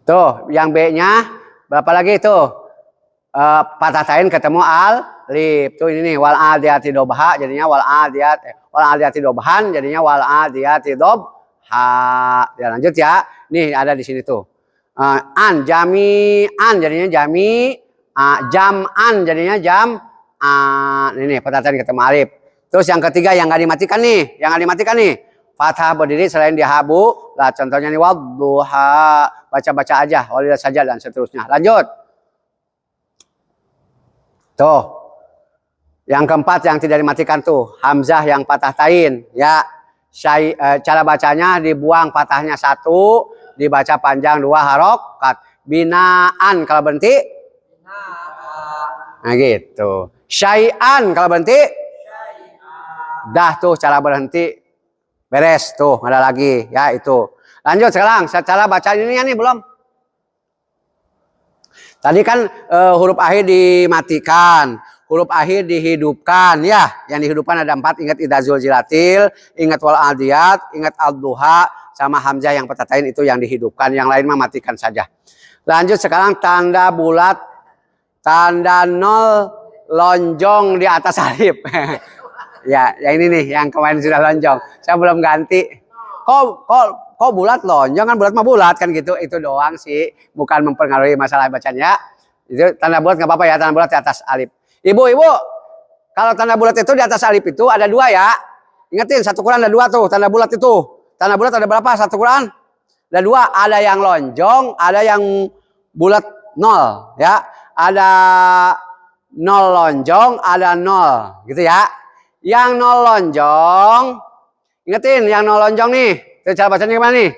Tuh, yang B-nya berapa lagi tuh? Patah tain ketemu alif. Tuh ini nih wal adiyati dobha jadinya wal adiyati dobhan jadinya wal adiyati dobha. Ya lanjut ya. Nih ada di sini tuh. An jami an jadinya jami, jam an jadinya jam. Ini patah tain ketemu alif. Terus yang ketiga yang nggak dimatikan nih, fathah berdiri selain di habu. Lah contohnya nih wadduha, baca-baca aja, walidah saja dan seterusnya. Lanjut. Tuh. Yang keempat yang tidak dimatikan tuh, hamzah yang patah tain, ya. Cara bacanya dibuang patahnya 1, dibaca panjang 2 harokat. Binaan kalau berhenti. Nah gitu. Syai'an kalau berhenti. Dah tuh cara berhenti. Beres tuh, ada lagi ya itu. Lanjut sekarang, cara baca ini nih belum. Tadi kan huruf akhir dimatikan, huruf akhir dihidupkan ya. Yang dihidupkan ada 4, ingat idza zulzilatil, ingat wal adiyat, ingat al-duha, sama hamzah yang patah tain itu yang dihidupkan, yang lain mah matikan saja. Lanjut sekarang tanda bulat, tanda nol lonjong di atas alif. Ya, yang ini nih, yang kemarin sudah lonjong. Saya belum ganti. Kok bulat lonjong kan bulat mah bulat kan gitu. Itu doang sih, bukan mempengaruhi masalah bacanya. Itu tanda bulat nggak apa-apa ya, tanda bulat di atas alif. Ibu, kalau tanda bulat itu di atas alif itu ada 2 ya. Ingetin, satu Quran ada 2 tuh tanda bulat itu. Tanda bulat ada berapa? Satu Quran ada 2. Ada yang lonjong, ada yang bulat 0 ya. Ada 0 lonjong, ada 0 gitu ya. Yang 0 lonjong, ingetin yang 0 lonjong nih. Cara bacanya gimana nih?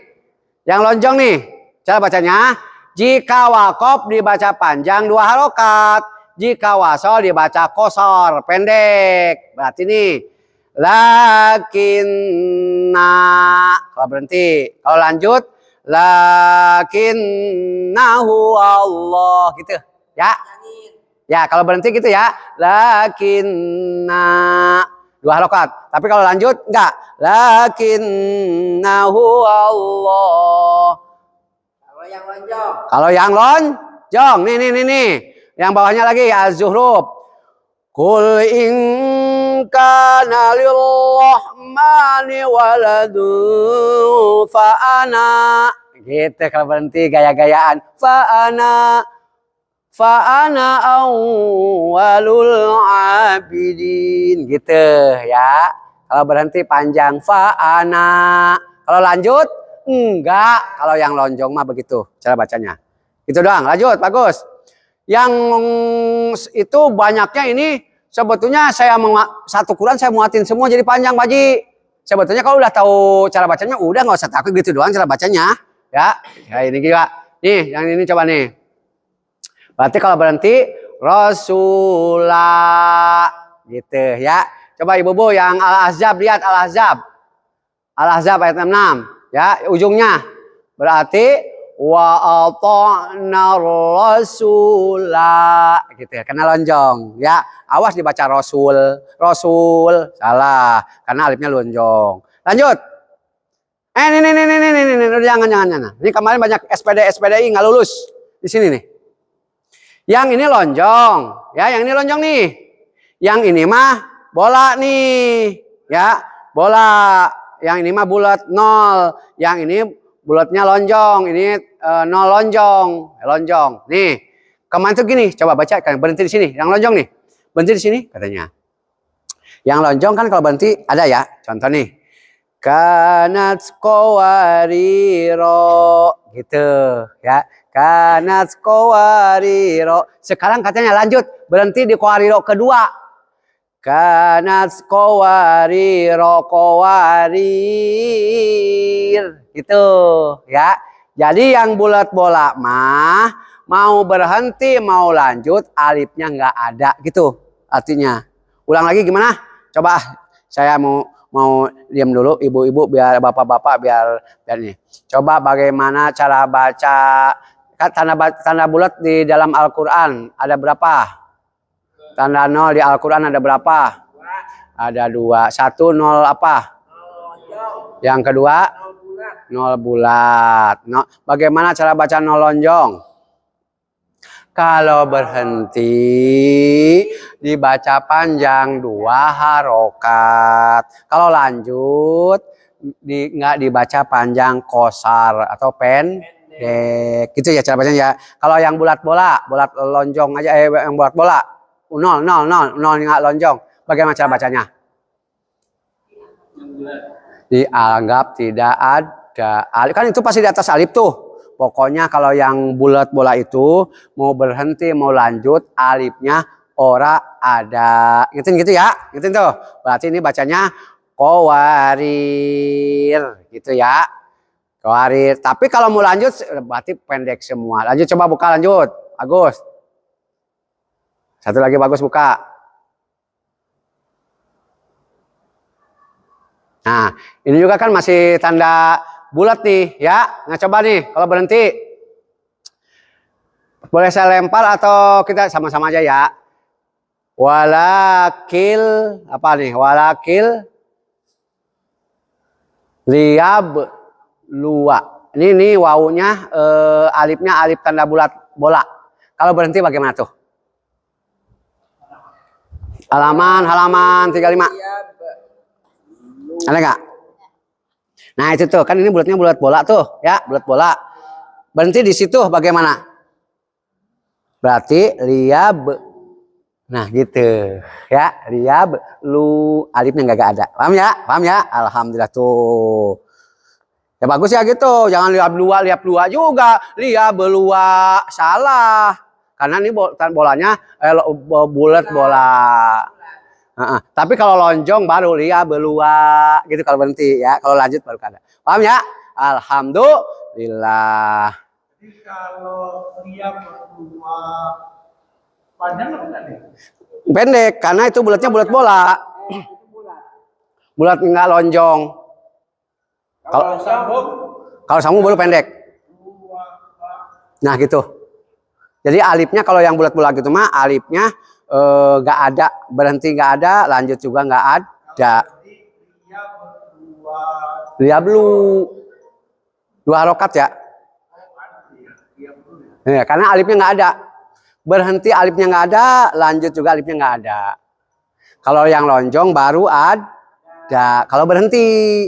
Yang lonjong nih, cara bacanya jika wakof dibaca panjang 2 harokat, jika wasol dibaca kosor pendek. Berarti nih lakinna kalau berhenti, kalau lanjut lakinnahu Allah gitu ya. Ya kalau berhenti gitu ya, lakinna 2 harokat. Tapi kalau lanjut enggak. Lakinnahu Allah. Kalau yang lonjong. Nih. Yang bawahnya lagi az-zuhruf. Qul in kana lirrahmani waladun fa ana. Gitu kalau berhenti gaya-gayaan. Fa'ana awwalul abidin gitu ya. Kalau berhenti panjang fa'ana. Kalau lanjut enggak. Kalau yang lonjong mah begitu cara bacanya. Itu doang. Lanjut, bagus. Yang itu banyaknya ini sebetulnya saya satu Quran saya muatin semua jadi panjang, Baji. Sebetulnya kalau udah tahu cara bacanya udah nggak usah takut gitu doang cara bacanya ya. Ya ini juga. Nih, yang ini coba nih. Berarti kalau berhenti Rasulullah gitu ya. Coba Ibu-ibu yang Al-Ahzab lihat Al-Ahzab. Al-Ahzab ayat 66 ya, ujungnya. Berarti wa ata'na Rasulullah gitu ya, karena lonjong ya. Awas dibaca Rasul salah karena alifnya lonjong. Lanjut. Ini jangan. Ini kemarin banyak SPDI nggak lulus di sini nih. Yang ini lonjong, ya, yang ini lonjong nih. Yang ini mah bola nih, ya, bola. Yang ini mah bulat 0, yang ini bulatnya lonjong, ini 0 lonjong. Nih, kemarin tuh gini, coba baca, kan berhenti di sini. Yang lonjong nih, berhenti di sini katanya. Yang lonjong kan kalau berhenti ada ya, contoh nih. Kanat qawariro gitu, ya. Kanat qawariro. Sekarang katanya lanjut, berhenti di qawariro kedua. Kanat qawariro qawarir. Gitu, ya. Jadi yang bulat bola mah mau berhenti mau lanjut alifnya nggak ada gitu artinya. Ulang lagi gimana? Coba saya mau diam dulu, ibu-ibu biar bapak-bapak biar ini. Coba bagaimana cara baca tanda bulat di dalam Al-Quran ada berapa? Tanda 0 di Al-Quran ada berapa? Ada 2. 1 0 apa? Yang kedua? nol bulat. No, bagaimana cara baca nol lonjong? Kalau berhenti dibaca panjang 2 harokat. Kalau lanjut nggak dibaca panjang kosar atau pendek. Gitu ya cara bacanya ya. Kalau yang bulat lonjong aja yang bulat bola nol nggak lonjong. Bagaimana cara bacanya? Dianggap tidak ada alif. Kan itu pasti di atas alif tuh. Pokoknya kalau yang bulat bola itu mau berhenti mau lanjut alifnya ora ada. Gitu ya. Gitu tuh. Berarti ini bacanya qawarir gitu ya. Qawarir. Tapi kalau mau lanjut berarti pendek semua. Lanjut coba buka lanjut. Bagus. Satu lagi bagus buka. Nah, ini juga kan masih tanda bulat nih ya. Nah coba nih kalau berhenti. Boleh saya lempar atau kita sama-sama aja ya. Walakil apa nih? Walakil liab luwa. Ini wawunya alifnya alif tanda bulat bola. Kalau berhenti bagaimana tuh? Halaman 35. Ada nggak? Nah itu tuh kan ini bulatnya bulat bola tuh ya, bulat bola. Berhenti di situ bagaimana? Berarti liab. Nah gitu ya, liab lu alifnya nggak ada. Paham ya? Paham ya? Alhamdulillah tuh. Ya bagus ya gitu. Jangan liab lua juga. Liab lua salah. Karena ini bolanya bulat bola. Tapi kalau lonjong baru liab lua gitu kalau berhenti ya. Kalau lanjut baru kada. Paham ya? Alhamdulillah. Jadi kalau liab lua panjang apa enggak nih? Pendek karena itu bulatnya bulat bola. Bulat enggak lonjong. Kalau sambung baru pendek. Nah gitu. Jadi alifnya kalau yang bulat-bulat gitu mah alifnya nggak ada, berhenti nggak ada, lanjut juga nggak ada. Liab lu 2 harokat ya. Ya, karena alifnya nggak ada. Berhenti alifnya nggak ada, lanjut juga alifnya nggak ada. Kalau yang lonjong baru ada. Kalau berhenti.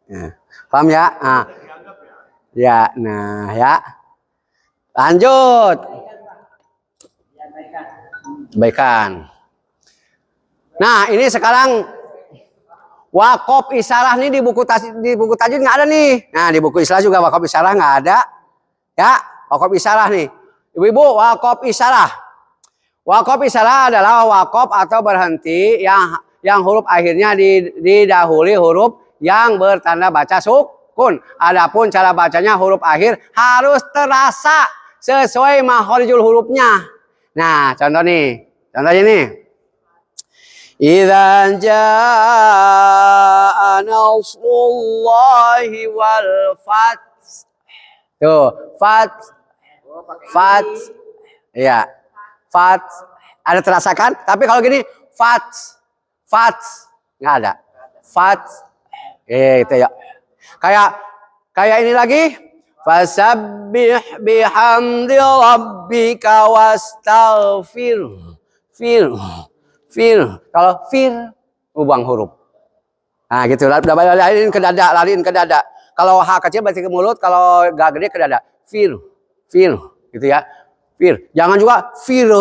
Nah, paham ya? Nah, ya, nah ya. Lanjut. Baikan. Nah, ini sekarang wakop isyarah nih di buku tajwid nggak ada nih. Nah, di buku isyarah juga wakop isyarah nggak ada. Ya, wakop isyarah nih. Ibu-ibu, wakop isyarah. Wakop isyarah adalah wakop atau berhenti yang huruf akhirnya didahului huruf yang bertanda baca sukun. Adapun cara bacanya huruf akhir harus terasa sesuai makhorijul hurufnya. Nah, contoh nih. Contohnya nih. Idza jaa nasrullahi wal fath. Tuh, fath. Ya. Fath. Ada terasa kan? Tapi kalau gini, fath. Nggak ada. Fath. Itu ya. Kayak ini lagi. Fasabbih bihamdi rabbika wastaghfir. Kalau fir ubang huruf. Nah gitu. Lariin ke dada. Kalau H kecil berarti ke mulut, kalau gak gede ke dada. Fir. Gitu ya. Fir. Jangan juga fir.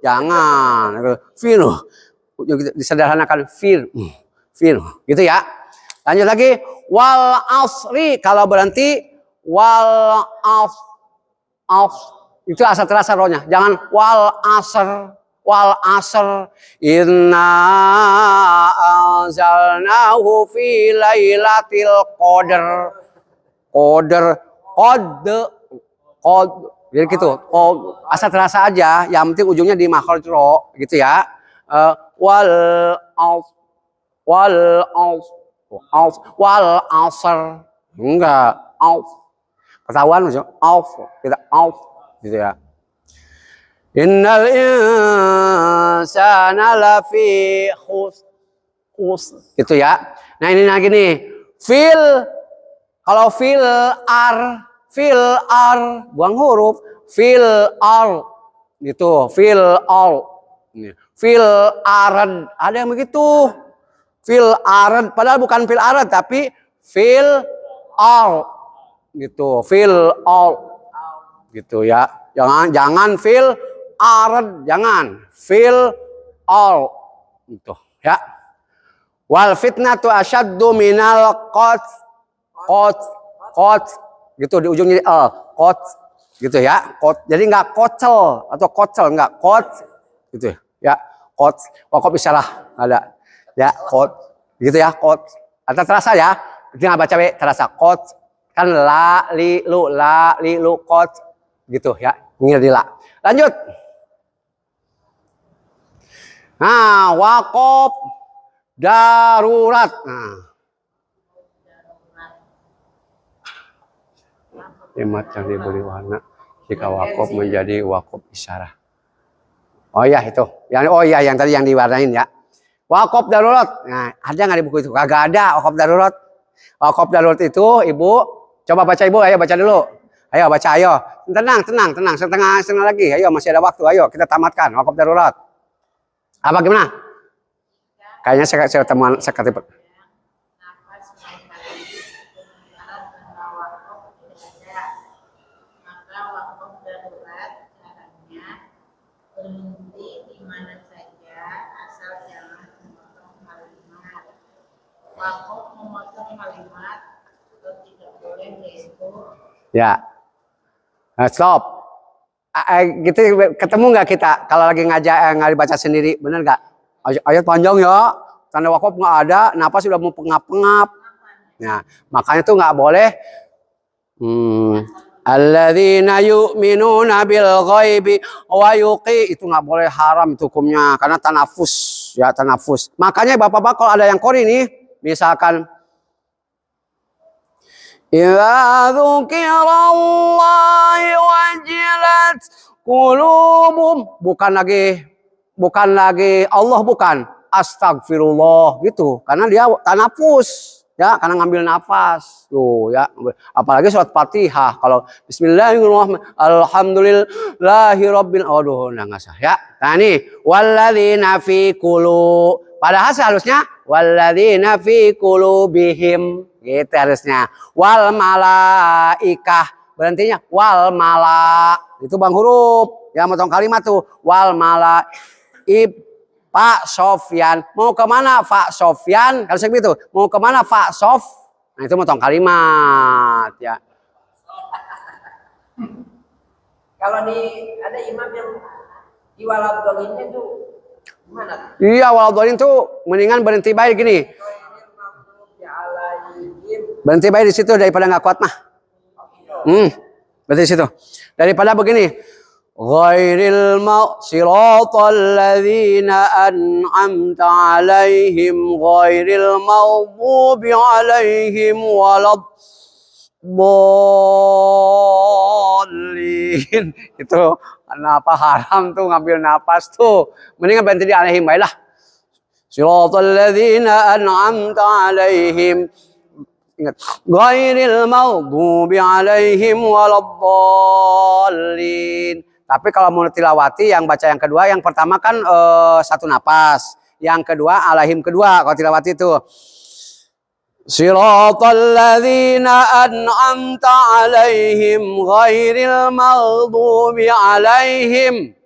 Jangan. Fir. Disederhanakan fir. Gitu ya. Lanjut lagi. Wal asri. Kalau berhenti wal itu asal terasa rohnya. Jangan wal asr inna anzalnahu fi lailatul qadr jadi gitu. Asal terasa aja, yang penting ujungnya di makhraj ro gitu ya. Wal asr enggak ketahuan maksudnya tidak gitu ya. Innal insana lafi khus gitu ya. Nah ini lagi nih fil Kalau fil ar, buang huruf. Fil ar, gitu. Fil ar, fil arad, ada yang begitu. Fil arad, padahal bukan fil arad, tapi fil ar, gitu. Fil ar, gitu ya. Jangan fil arad, jangan. Fil ar, gitu ya. Wal fitnatu asyaddu minal qatl. Gitu di ujungnya gitu ya. Jadi nggak kocel atau kocel, nggak gitu ya. Wakop isyarah ada ya, gitu ya, atau terasa ya, tinggal baca terasa kan la li lu gitu ya, ngiri la. Lanjut. Nah, wakop darurat. Nah, Imat yang diberi warna jika wakop menjadi wakop isyarah. Oh iya itu, yang tadi yang diwarnain ya. Wakop darurat. Nah, ada nggak di buku itu? Kagak ada wakop darurat. Wakop darurat itu, Ibu, coba baca Ibu, ayo baca dulu. Ayo baca, ayo. Tenang, setengah lagi. Ayo masih ada waktu. Ayo kita tamatkan wakop darurat. Apa gimana? Kayaknya saya temuan sekali. Berhenti di mana saja asal jangan memotong kalimat. Wakaf memotong kalimat atau tidak boleh yaitu ya. Stop. Gitu ketemu nggak kita kalau lagi nggak dibaca sendiri, bener nggak? Ayat panjang ya, tanda wakaf nggak ada, napas sudah mau pengap-pengap. Nah, makanya tuh nggak boleh. Alladzina yu'minuna bil ghaibi wa yuqi, itu nggak boleh, haram itu hukumnya karena tanafus ya, tanafus. Makanya Bapak-bapak kalau ada yang qori nih, misalkan idza dzukirallahu wajilat qulubum, bukan lagi Allah, bukan astagfirullah gitu, karena dia tanafus. Ya, karena ngambil nafas tuh ya, apalagi surat Fatihah kalau bismillahirrahmanirrahim alhamdulillahirabbil, aduh nggak sah ya. Nah nih, walladzina fi qulu, padahal seharusnya walladzina fi qulubihim gitu harusnya. Wal malaikah, berhentinya wal mala, itu bang huruf ya, motong kalimat tuh wal mala. Pak Sofyan, mau kemana Pak Sofyan? Kalau saya gitu, mau kemana Pak Sof? Nah itu motong kalimat ya. Kalau ada imam yang di waladhdallin itu gimana? Iya, waladhdallin tuh mendingan berhenti baik gini. Berhenti baik di situ daripada nggak kuat mah. Berhenti di situ. Daripada begini. Ghairil siratal ladzina an'amta 'alaihim ghairil maghdubi 'alaihim waladdallin. Itu kenapa haram tuh ngambil napas tuh, mendingan berhenti di 'alaihim baiklah. Siratal ladzina an'amta 'alaihim, ingat, ghairil maghdubi 'alaihim waladdallin. Tapi kalau mau tilawati yang baca yang kedua, yang pertama kan satu napas, yang kedua alaihim kedua kalau tilawati itu. Siratal ladzina an'amta 'alaihim ghairil maghdubi 'alaihim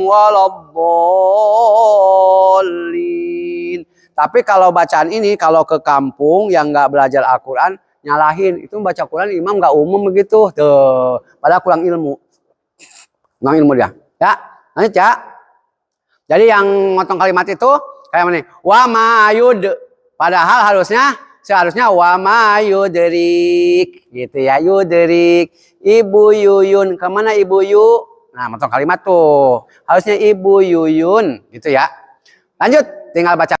waladdallin. Tapi kalau bacaan ini kalau ke kampung yang nggak belajar Al-Qur'an, nyalahin itu baca Quran imam nggak umum begitu tuh, padahal kurang ilmu dia ya. Lanjut ya, jadi yang motong kalimat itu kayak mana, wa mayud, padahal seharusnya wa mayudrik gitu ya, yudrik. Ibu Yuyun, kemana Ibu Yu? Nah motong kalimat tuh harusnya Ibu Yuyun gitu ya. Lanjut, tinggal baca